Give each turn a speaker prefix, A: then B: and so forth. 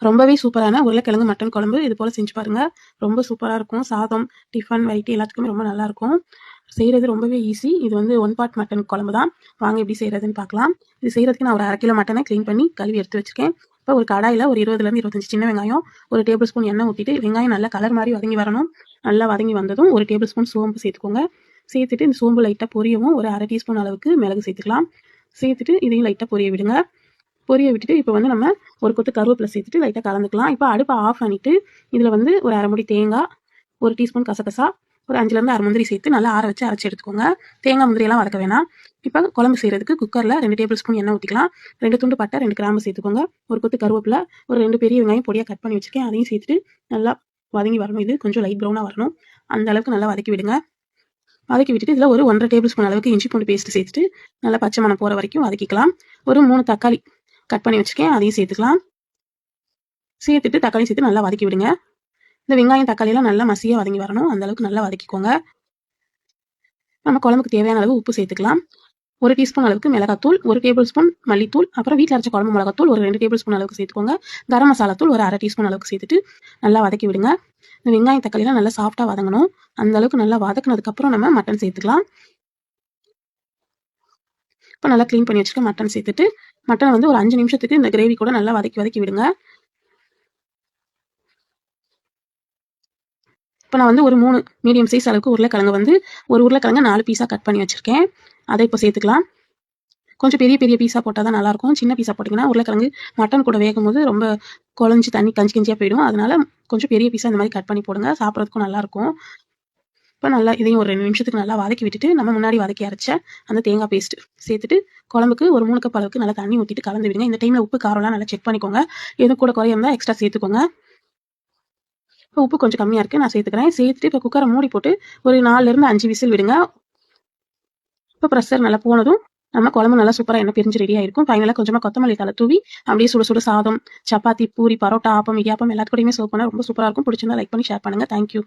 A: ரொம்பவே சூப்பரான உருளைக்கிழங்கு மட்டன் குழம்பு இது போல் செஞ்சு பாருங்கள். ரொம்ப சூப்பராக இருக்கும். சாதம், டிஃபன், வெரைட்டி எல்லாத்துக்குமே ரொம்ப நல்லாயிருக்கும். செய்கிறது ரொம்பவே ஈஸி. இது வந்து 1 பார்ட் மட்டன் குழம்பு தான். வாங்க எப்படி செய்கிறதுன்னு பார்க்கலாம். இது செய்கிறதுக்கு நான் ஒரு 1/2 கிலோ மட்டனை க்ளீன் பண்ணி கழுவி எடுத்து வச்சுருக்கேன். இப்போ ஒரு கடாயில் ஒரு 20லேருந்து 25 சின்ன வெங்காயம், 1 டேபிள் ஸ்பூன் எண்ணெய் ஊற்றிட்டு வெங்காயம் நல்லா கலர் மாதிரி வதங்கி வரணும். நல்லா வதங்கி வந்ததும் 1 டேபிள் ஸ்பூன் சோம்பு சேர்த்துக்கோங்க. சேர்த்துட்டு இந்த சோம்பு லைட்டாக பொரியவும் ஒரு 1/2 டீஸ்பூன் அளவுக்கு மிளகு சேர்த்துக்கலாம். சேர்த்துட்டு இதையும் லைட்டாக பொரிய விடுங்க. பொரிய விட்டுட்டு இப்போ வந்து நம்ம ஒரு கொத்து கருவேப்பிலை சேர்த்துட்டு லைட்டாக கலந்துக்கலாம். இப்போ அடுப்பை ஆஃப் பண்ணிவிட்டு இதில் வந்து ஒரு 1/2 மூடி தேங்காய், 1 டீஸ்பூன் கசகசா, ஒரு 5லேருந்து 6 முந்திரி சேர்த்து நல்லா ஆற வச்சு அரைச்சி எடுத்துக்கோங்க. தேங்காய் முந்திரியெல்லாம் வதக்க வேணாம். இப்போ குழம்பு செய்கிறதுக்கு குக்கரில் 2 டேபிள் ஸ்பூன் எண்ணெய் ஊற்றிக்கலாம். 2 துண்டு பட்டை, 2 கிராம்பு சேர்த்துக்கோங்க. ஒரு கொத்து கருவேப்பிலை, ஒரு 2 பெரிய வெங்காயம் பொடியாக கட் பண்ணி வச்சுருக்கேன். அதையும் சேர்த்துட்டு நல்லா வதங்கி வரணும். இது கொஞ்சம் லைட் ப்ரௌனாக வரணும். அந்த அளவுக்கு நல்லா வதக்கி விடுங்க. வதக்கி விட்டுட்டு இதில் ஒரு 1/2 டேபிள் ஸ்பூன் அளவுக்கு இஞ்சி பூண்டு பேஸ்ட் சேர்த்துட்டு நல்லா பச்சை மணம் போகிற வரைக்கும் வதக்கிக்கலாம். ஒரு 3 தக்காளி கட் பண்ணி வச்சுருக்கேன். அதையும் சேர்த்துக்கலாம். சேர்த்துட்டு தக்காளி சேர்த்து நல்லா வதக்கி விடுங்க. இந்த வெங்காயம் தக்காளியெல்லாம் நல்லா மசியாக வதங்கி வரணும். அந்த அளவுக்கு நல்லா வதக்கிக்கோங்க. நம்ம குழம்புக்கு தேவையான அளவு உப்பு சேர்த்துக்கலாம். 1 டீஸ்பூன் அளவுக்கு மிளகாத்தூள், 1 டேபிள் ஸ்பூன் மல்லித்தூள், அப்புறம் வீட்டில் அரைச்ச குழம்பு மிளகாத்தூள் ஒரு 2 டேபிள் ஸ்பூன் அளவுக்கு சேர்த்துக்கோங்க. கரம் மசாலா தூள் ஒரு 1/2 டீஸ்பூன் அளவுக்கு சேர்த்துட்டு நல்லா வதக்கி விடுங்க. இந்த வெங்காயம் தக்காளியெல்லாம் நல்லா சாஃப்டாக வதங்கணும். அந்த அளவுக்கு நல்லா வதக்குனதுக்கப்புறம் நம்ம மட்டன் சேர்த்துக்கலாம். இப்போ நல்லா க்ளீன் பண்ணி வச்சுக்க மட்டன் சேர்த்துட்டு மட்டனை வந்து ஒரு 5 நிமிஷத்துக்கு இந்த கிரேவி கூட நல்லா வதக்கி விடுங்க. இப்போ நான் வந்து ஒரு 3 மீடியம் சைஸ் அளவுக்கு உருளைக்கிழங்கு வந்து ஒரு உருளைக்கிழங்கு 4 பீஸாக கட் பண்ணி வச்சுருக்கேன். அதை இப்போ சேர்த்துக்கலாம். கொஞ்சம் பெரிய பெரிய பீஸாக போட்டால் தான் நல்லாயிருக்கும். சின்ன பீஸாக போட்டிங்கன்னா உருளைக்கிழங்கு மட்டன் கூட வேகும் போது ரொம்ப குழஞ்சி தண்ணி கஞ்சியாக போயிடும். அதனால கொஞ்சம் பெரிய பீஸாக இந்த மாதிரி கட் பண்ணி போடுங்க. சாப்பிட்றதுக்கும் நல்லாயிருக்கும். இப்போ நல்லா இதையும் ஒரு 2 நிமிஷத்துக்கு நல்லா வதக்கி விட்டுட்டு நம்ம முன்னாடி வதக்கி அரைச்ச அந்த தேங்காய் பேஸ்ட் சேர்த்துட்டு குழம்புக்கு ஒரு 3 கப் அளவுக்கு நல்லா தண்ணி ஊற்றிட்டு கலந்து விடுங்க. இந்த டைமில் உப்பு காரம்லாம் நல்லா செக் பண்ணிக்கோங்க. எதுவும் கூட குறைய இருந்தால் எக்ஸ்ட்ரா சேர்த்துக்கோங்க. இப்போ உப்பு கொஞ்சம் கம்மியாக இருக்குது, நான் சேர்த்துக்கிறேன். சேர்த்துட்டு இப்போ குக்கரை மூடி போட்டு ஒரு 4லேருந்து 5 விசில் விடுங்க. இப்போ ப்ரெஷர் நல்லா போனதும் நம்ம குழம்பு நல்லா சூப்பராக எண்ணெய் பிரிஞ்சு ரெடியாக இருக்கும். ஃபைனலாக கொஞ்சமாக கொத்தமல்லி தலை தூவி அப்படியே சுட சுட சாதம், சப்பாத்தி, பூரி, பரோட்டா, ஆப்பம், இடியாப்பம் எல்லாத்துக்கூடயுமே சர்வ் பண்ணால் ரொம்ப சூப்பராக இருக்கும். பிடிச்சிருந்தா லைக் பண்ணி ஷேர் பண்ணுங்கள். தேங்க்யூ.